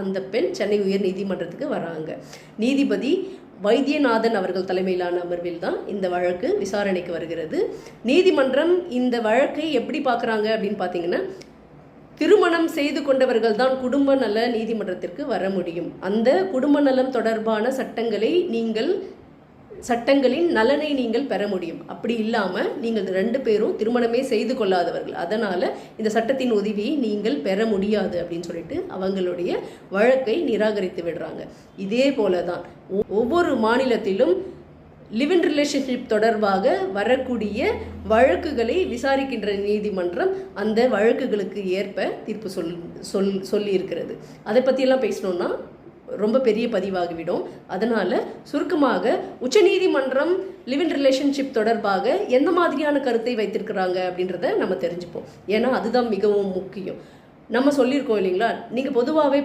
அந்த பெண் சென்னை உயர் நீதிமன்றத்துக்கு வராங்க. நீதிபதி வைத்தியநாதன் அவர்கள் தலைமையிலான அமர்வில் தான் இந்த வழக்கு விசாரணைக்கு வருகிறது. நீதிமன்றம் இந்த வழக்கை எப்படி பார்க்குறாங்க அப்படின்னு பார்த்தீங்கன்னா, திருமணம் செய்து கொண்டவர்கள் தான் குடும்ப நல நீதிமன்றத்திற்கு வர முடியும். அந்த குடும்ப நலம் தொடர்பான சட்டங்களின் நலனை நீங்கள் பெற முடியும். அப்படி இல்லாமல் நீங்கள் 2 பேரும் திருமணமே செய்து கொள்ளாதவர்கள், அதனால் இந்த சட்டத்தின் உதவியை நீங்கள் பெற முடியாது அப்படின்னு சொல்லிட்டு அவங்களுடைய வழக்கை நிராகரித்து விடுறாங்க. இதே போல தான் ஒவ்வொரு மாநிலத்திலும் லிவ் இன் ரிலேஷன்ஷிப் தொடர்பாக வரக்கூடிய வழக்குகளை விசாரிக்கின்ற நீதிமன்றம் அந்த வழக்குகளுக்கு ஏற்ப தீர்ப்பு சொல்லி இருக்கிறது. அதை பற்றியெல்லாம் பேசணுன்னா ரொம்ப பெரிய பதிவாகிவிடும். அதனால் சுருக்கமாக உச்சநீதிமன்றம் லிவ் இன் ரிலேஷன்ஷிப் தொடர்பாக எந்த மாதிரியான கருத்தை வைத்திருக்கிறாங்க அப்படின்றத நம்ம தெரிஞ்சுப்போம். ஏன்னா அதுதான் மிகவும் முக்கியம். நம்ம சொல்லியிருக்கோம் இல்லைங்களா, நீங்கள் பொதுவாகவே